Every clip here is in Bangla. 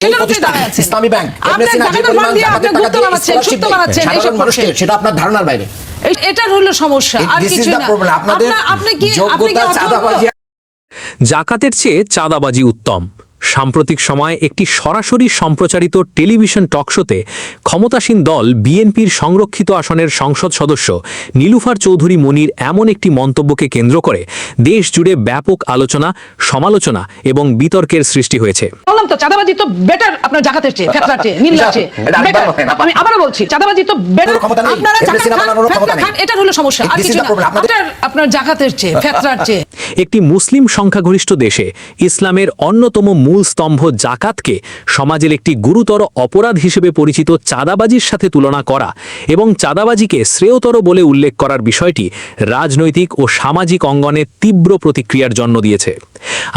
ইসলামী ব্যাংক সাধারণ মানুষকে সেটা আপনার ধারণার বাইরে। এটার হলো সমস্যা, আর কিছু না। আপনি কি জাকাতের চেয়ে চাঁদাবাজি উত্তম। সাম্প্রতিক সময়ে একটি সরাসরি সম্প্রচারিত টেলিভিশন টকশোতে ক্ষমতাসীন দল বিএনপির সংরক্ষিত আসনের সংসদ সদস্য নীলুফার চৌধুরী মনির এমন একটি মন্তব্যকে কেন্দ্র করে দেশ জুড়ে ব্যাপক আলোচনা, সমালোচনা এবং বিতর্কের সৃষ্টি হয়েছে। বললাম তো চাঁদাবাজি তো বেটার আপনার জাকাতের চেয়ে, ফেতরার চেয়ে, মিল্লার চেয়ে বেটার। আমি আবারও বলছি চাঁদাবাজি তো বেটার। আপনারা জাকাত খান, এটার হলো সমস্যা, আর কিছু না। আপনার জাকাতের চেয়ে, ফেতরার চেয়ে। একটি মুসলিম সংখ্যাগরিষ্ঠ দেশে ইসলামের অন্যতম মূল স্তম্ভ জাকাতকে সমাজের একটি গুরুতর অপরাধ হিসেবে পরিচিত চাঁদাবাজির সাথে তুলনা করা এবং চাঁদাবাজিকে শ্রেয়তর বলে উল্লেখ করার বিষয়টি রাজনৈতিক ও সামাজিক অঙ্গনে তীব্র প্রতিক্রিয়ার জন্ম দিয়েছে।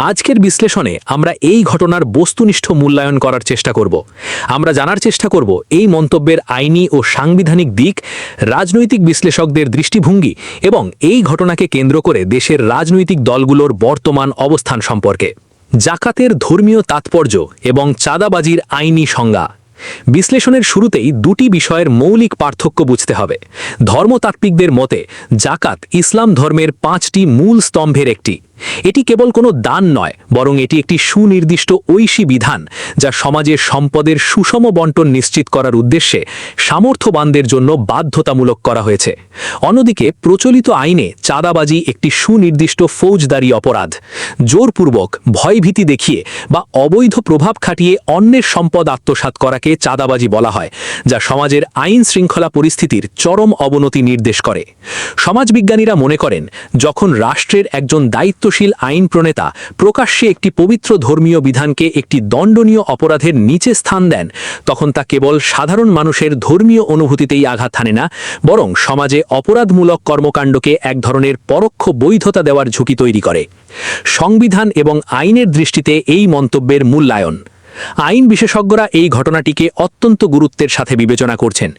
আজকের বিশ্লেষণে আমরা এই ঘটনার বস্তুনিষ্ঠ মূল্যায়ন করার চেষ্টা করব। আমরা জানার চেষ্টা করব এই মন্তব্যের আইনি ও সাংবিধানিক দিক, রাজনৈতিক বিশ্লেষকদের দৃষ্টিভঙ্গি এবং এই ঘটনাকে কেন্দ্র করে দেশের রাজনৈতিক দলগুলোর বর্তমান অবস্থান সম্পর্কে। জাকাতের ধর্মীয় তাৎপর্য এবং চাঁদাবাজির আইনি সংজ্ঞা। বিশ্লেষণের শুরুতেই দুটি বিষয়ের মৌলিক পার্থক্য বুঝতে হবে। ধর্মতাত্ত্বিকদের মতে জাকাত ইসলাম ধর্মের 5টি মূল স্তম্ভের একটি। এটি কেবল কোনো দান নয়, বরং এটি একটি সুনির্দিষ্ট ঐশী বিধান যা সমাজের সম্পদের সুষম বণ্টন নিশ্চিত করার উদ্দেশ্যে সামর্থ্যবানদের জন্য বাধ্যতামূলক করা হয়েছে। অন্যদিকে প্রচলিত আইনে চাঁদাবাজি একটি সুনির্দিষ্ট ফৌজদারি অপরাধ। জোরপূর্বক, ভয়ভীতি দেখিয়ে বা অবৈধ প্রভাব খাটিয়ে অন্যের সম্পদ আত্মসাৎ করাকে চাঁদাবাজি বলা হয়, যা সমাজের আইন শৃঙ্খলা পরিস্থিতির চরম অবনতি নির্দেশ করে। সমাজবিজ্ঞানীরা মনে করেন, যখন রাষ্ট্রের একজন দায়িত্বশীল আইন প্রণেতা প্রকাশ্যে একটি পবিত্র ধর্মীয় বিধানকে একটি দণ্ডনীয় অপরাধের নিচে স্থান দেন, তখন তা কেবল সাধারণ মানুষের ধর্মীয় অনুভূতিতেই আঘাত হানে না, বরং সমাজে অপরাধমূলক কর্মকাণ্ডকে এক ধরনের পরোক্ষ বৈধতা দেওয়ার ঝুঁকি তৈরি করে। সংবিধান এবং আইনের দৃষ্টিতে এই মন্তব্যের মূল্যায়ন। আইন বিশেষজ্ঞরা এই ঘটনাটিকে অত্যন্ত গুরুত্বের সাথে বিবেচনা করছেন।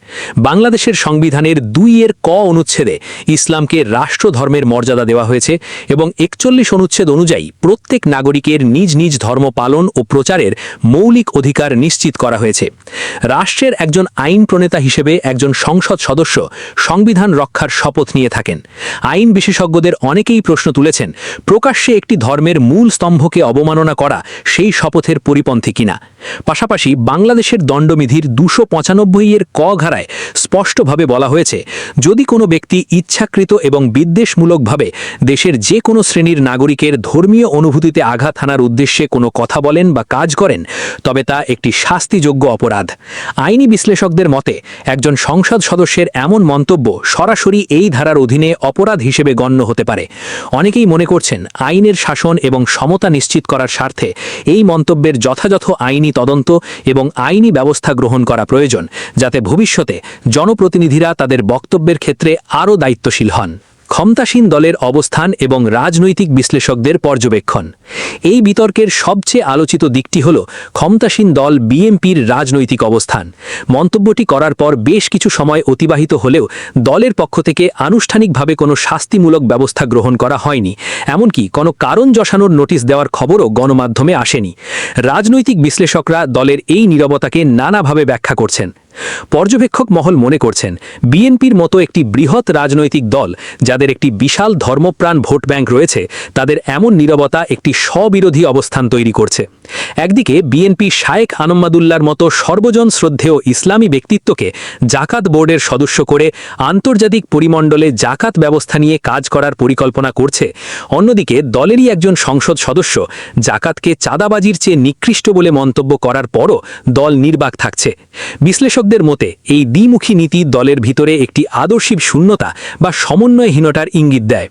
বাংলাদেশের সংবিধানের 2 ক অনুচ্ছেদে ইসলামকে রাষ্ট্রধর্মের মর্যাদা দেওয়া হয়েছে এবং 41 অনুচ্ছেদ অনুযায়ী প্রত্যেক নাগরিকের নিজ নিজ ধর্ম পালন ও প্রচারের মৌলিক অধিকার নিশ্চিত করা হয়েছে। রাষ্ট্রের একজন আইন প্রণেতা হিসেবে একজন সংসদ সদস্য সংবিধান রক্ষার শপথ নিয়ে থাকেন। আইন বিশেষজ্ঞদের অনেকেই প্রশ্ন তুলেছেন, প্রকাশ্যে একটি ধর্মের মূল স্তম্ভকে অবমাননা করা সেই শপথের পরিপন্থী কিনা। পাশাপাশি বাংলাদেশের দণ্ডবিধির 295 ক ধারায় স্পষ্টভাবে বলা হয়েছে, যদি কোনো ব্যক্তি ইচ্ছাকৃত এবং বিদ্বেষমূলকভাবে দেশের যে কোনো শ্রেণীর নাগরিকের ধর্মীয় অনুভূতিতে আঘাত হানার উদ্দেশ্যে কোনো কথা বলেন বা কাজ করেন, তবে তা একটি শাস্তিযোগ্য অপরাধ। আইনি বিশ্লেষকদের মতে একজন সংসদ সদস্যের এমন মন্তব্য সরাসরি এই ধারার অধীনে অপরাধ হিসেবে গণ্য হতে পারে। অনেকেই মনে করছেন, আইনের শাসন এবং সমতা নিশ্চিত করার স্বার্থে এই মন্তব্যের যথাযথ আইনি তদন্ত এবং আইনি ব্যবস্থা গ্রহণ করা প্রয়োজন, যাতে ভবিষ্যতে জনপ্রতিনিধিরা তাদের বক্তব্যের ক্ষেত্রে আরও দায়িত্বশীল হন। ক্ষমতাসীন দলের অবস্থান এবং রাজনৈতিক বিশ্লেষকদের পর্যবেক্ষণ। এই বিতর্কের সবচেয়ে আলোচিত দিকটি হল ক্ষমতাসীন দল বিএনপির রাজনৈতিক অবস্থান। মন্তব্যটি করার পর বেশ কিছু সময় অতিবাহিত হলেও দলের পক্ষ থেকে আনুষ্ঠানিকভাবে কোনো শাস্তিমূলক ব্যবস্থা গ্রহণ করা হয়নি, এমনকি কোনো কারণ জশানোর নোটিশ দেওয়ার খবরও গণমাধ্যমে আসেনি। রাজনৈতিক বিশ্লেষকরা দলের এই নীরবতাকে নানাভাবে ব্যাখ্যা করছেন। পর্যবেক্ষক মহল মনে করছেন, বিএনপির মতো একটি বৃহৎ রাজনৈতিক দল যাদের একটি বিশাল ধর্মপ্রাণ ভোট ব্যাংক রয়েছে, তাদের এমন নীরবতা একটি স্ববিরোধী অবস্থান তৈরি করছে। একদিকে বিএনপি শায়েখ আনম্মাদুল্লাহর মতো সর্বজন শ্রদ্ধেয় ইসলামী ব্যক্তিত্বকে জাকাত বোর্ডের সদস্য করে আন্তর্জাতিক পরিমণ্ডলে জাকাত ব্যবস্থা নিয়ে কাজ করার পরিকল্পনা করছে, অন্যদিকে দলেরই একজন সংসদ সদস্য জাকাতকে চাঁদাবাজির চেয়ে নিকৃষ্ট বলে মন্তব্য করার পরও দল নির্বাক থাকছে। বিশ্লেষকদের মতে এই দ্বিমুখী নীতি দলের ভিতরে একটি আদর্শিক শূন্যতা বা সমন্বয়হীনতার ইঙ্গিত দেয়।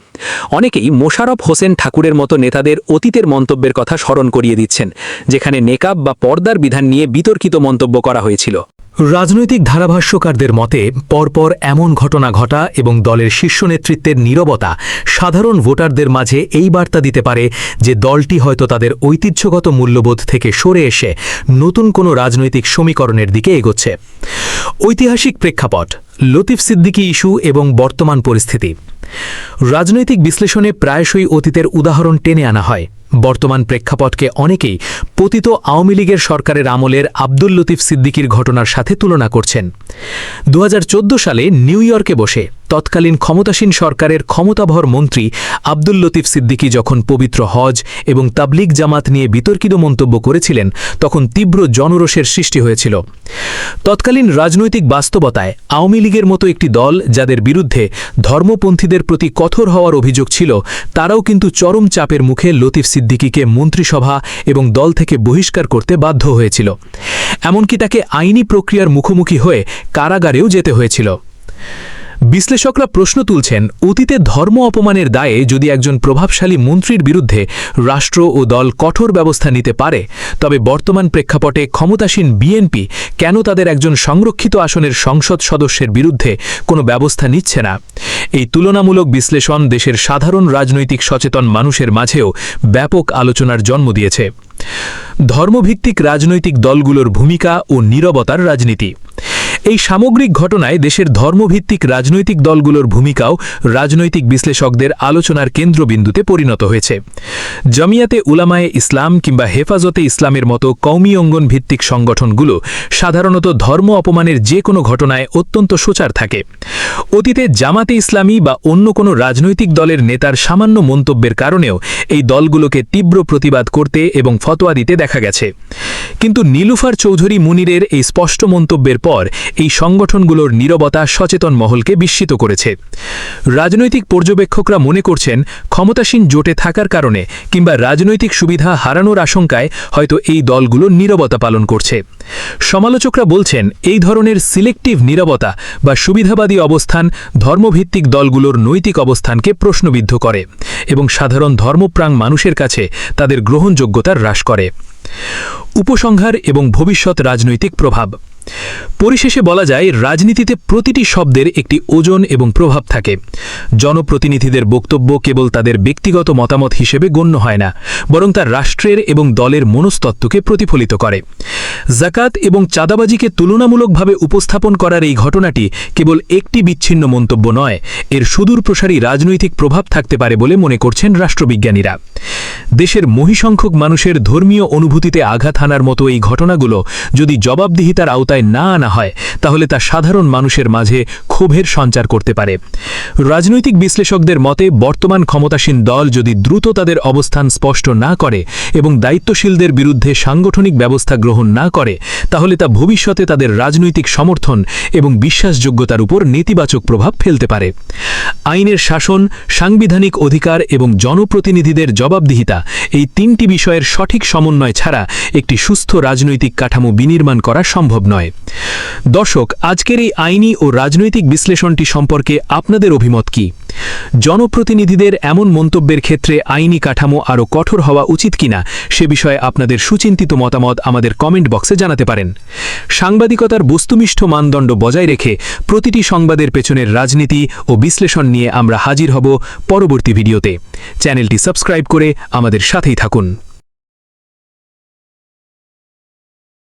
অনেকেই মোশাররফ হোসেন ঠাকুরের মতো নেতাদের অতীতের মন্তব্যের কথা স্মরণ করিয়ে দিচ্ছেন, যেখানে নেকাব বা পর্দার বিধান নিয়ে বিতর্কিত মন্তব্য করা হয়েছিল। রাজনৈতিক ধারাভাষ্যকারদের মতে পরপর এমন ঘটনা ঘটা এবং দলের শীর্ষ নেতৃত্বের নীরবতা সাধারণ ভোটারদের মাঝে এই বার্তা দিতে পারে যে দলটি হয়তো তাদের ঐতিহ্যগত মূল্যবোধ থেকে সরে এসে নতুন কোনো রাজনৈতিক সমীকরণের দিকে এগোচ্ছে। ঐতিহাসিক প্রেক্ষাপট, লতিফ সিদ্দিকী ইস্যু এবং বর্তমান পরিস্থিতি। রাজনৈতিক বিশ্লেষণে প্রায়শই অতীতের উদাহরণ টেনে আনা হয়। বর্তমান প্রেক্ষাপটকে অনেকেই পতিত আওয়ামী লীগের সরকারের আমলের আব্দুল লতিফ সিদ্দিকীর ঘটনার সাথে তুলনা করছেন। ২০১৪ সালে নিউ ইয়র্কে বসে তৎকালীন ক্ষমতাসীন সরকারের ক্ষমতাভর মন্ত্রী আব্দুল লতিফ সিদ্দিকী যখন পবিত্র হজ এবং তাবলিগ জামাত নিয়ে বিতর্কিত মন্তব্য করেছিলেন, তখন তীব্র জনরোষের সৃষ্টি হয়েছিল। তৎকালীন রাজনৈতিক বাস্তবতায় আওয়ামী লীগের মতো একটি দল যাদের বিরুদ্ধে ধর্মপন্থীদের প্রতি কঠোর হওয়ার অভিযোগ ছিল, তারাও কিন্তু চরম চাপের মুখে লতিফ সিদ্দিকীকে মন্ত্রিসভা এবং দল থেকে বহিষ্কার করতে বাধ্য হয়েছিল। এমনকি তাকে আইনি প্রক্রিয়ার মুখোমুখি হয়ে কারাগারেও যেতে হয়েছিল। বিশ্লেষকরা প্রশ্ন তুলছেন, অতীতে ধর্ম অপমানের দায়ে যদি একজন প্রভাবশালী মন্ত্রীর বিরুদ্ধে রাষ্ট্র ও দল কঠোর ব্যবস্থা নিতে পারে, তবে বর্তমান প্রেক্ষাপটে ক্ষমতাসীন বিএনপি কেন তাদের একজন সংরক্ষিত আসনের সংসদ সদস্যের বিরুদ্ধে কোনো ব্যবস্থা নিচ্ছে না? এই তুলনামূলক বিশ্লেষণ দেশের সাধারণ রাজনৈতিক সচেতন মানুষের মাঝেও ব্যাপক আলোচনার জন্ম দিয়েছে। ধর্মভিত্তিক রাজনৈতিক দলগুলোর ভূমিকা ও নীরবতার রাজনীতি। এই সামগ্রিক ঘটনায় দেশের ধর্মভিত্তিক রাজনৈতিক দলগুলোর ভূমিকাও রাজনৈতিক বিশ্লেষকদের আলোচনার কেন্দ্রবিন্দুতে পরিণত হয়েছে। জামিয়াতে উলামায়ে ইসলাম কিংবা হেফাজতে ইসলামের মতো কওমি অঙ্গন ভিত্তিক সংগঠনগুলো সাধারণত ধর্ম অপমানের যে কোনো ঘটনায় অত্যন্ত সোচ্চার থাকে। অতীতে জামাতে ইসলামী বা অন্য কোনো রাজনৈতিক দলের নেতার সামান্য মন্তব্যের কারণেও এই দলগুলোকে তীব্র প্রতিবাদ করতে এবং ফতোয়া দিতে দেখা গেছে। কিন্তু নীলুফার চৌধুরী মুনিরের এই স্পষ্ট মন্তব্যের পর এই সংগঠনগুলোর নীরবতা সচেতন মহলকে বিস্মিত করেছে। রাজনৈতিক পর্যবেক্ষকরা মনে করছেন, ক্ষমতাসীন জোটে থাকার কারণে কিংবা রাজনৈতিক সুবিধা হারানোর আশঙ্কায় হয়তো এই দলগুলো নীরবতা পালন করছে। সমালোচকরা বলছেন, এই ধরনের সিলেক্টিভ নীরবতা বা সুবিধাবাদী অবস্থান ধর্মভিত্তিক দলগুলোর নৈতিক অবস্থানকে প্রশ্নবিদ্ধ করে এবং সাধারণ ধর্মপ্রাণ মানুষের কাছে তাদের গ্রহণযোগ্যতা হ্রাস করে। উপসংহার এবং ভবিষ্যৎ রাজনৈতিক প্রভাব। পরিশেষে বলা যায়, রাজনীতিতে প্রতিটি শব্দের একটি ওজন এবং প্রভাব থাকে। জনপ্রতিনিধিদের বক্তব্য কেবল তাদের ব্যক্তিগত মতামত হিসেবে গণ্য হয় না, বরং তা রাষ্ট্রের এবং দলের মনস্তত্ত্বকে প্রতিফলিত করে। জাকাত এবং চাঁদাবাজিকে তুলনামূলকভাবে উপস্থাপন করার এই ঘটনাটি কেবল একটি বিচ্ছিন্ন মন্তব্য নয়, এর সুদূরপ্রসারী রাজনৈতিক প্রভাব থাকতে পারে বলে মনে করছেন রাষ্ট্রবিজ্ঞানীরা। দেশের মহীসংখ্যক মানুষের ধর্মীয় অনুভূতিতে আঘাত হানার মতো এই ঘটনাগুলো যদি জবাবদিহিতার আওতায় না আনা হয়, তাহলে তা সাধারণ মানুষের মাঝে ক্ষোভের সঞ্চার করতে পারে। রাজনৈতিক বিশ্লেষকদের মতে, বর্তমান ক্ষমতাসীন দল যদি দ্রুত তাদের অবস্থান স্পষ্ট না করে এবং দায়িত্বশীলদের বিরুদ্ধে সাংগঠনিক ব্যবস্থা গ্রহণ না করে, তাহলে তা ভবিষ্যতে তাদের রাজনৈতিক সমর্থন এবং বিশ্বাসযোগ্যতার উপর নেতিবাচক প্রভাব ফেলতে পারে। আইনের শাসন, সাংবিধানিক অধিকার এবং জনপ্রতিনিধিদের জবাবদিহিতা, এই তিনটি বিষয়ের সঠিক সমন্বয় ছাড়া একটি সুস্থ রাজনৈতিক কাঠামো বিনির্মাণ করা সম্ভব নয়। দর্শক, আজকের এই আইনি ও রাজনৈতিক বিশ্লেষণটি সম্পর্কে আপনাদের অভিমত কি? জনপ্রতিনিধিদের এমন মন্তব্যের ক্ষেত্রে আইনি কাঠামো আরও কঠোর হওয়া উচিত কিনা সে বিষয়ে আপনাদের সুচিন্তিত মতামত আমাদের কমেন্ট বক্সে জানাতে পারেন। সাংবাদিকতার বস্তুনিষ্ঠ মানদণ্ড বজায় রেখে প্রতিটি সংবাদের পেছনের রাজনীতি ও বিশ্লেষণ নিয়ে আমরা হাজির হব পরবর্তী ভিডিওতে। চ্যানেলটি সাবস্ক্রাইব করে আমাদের সাথেই থাকুন।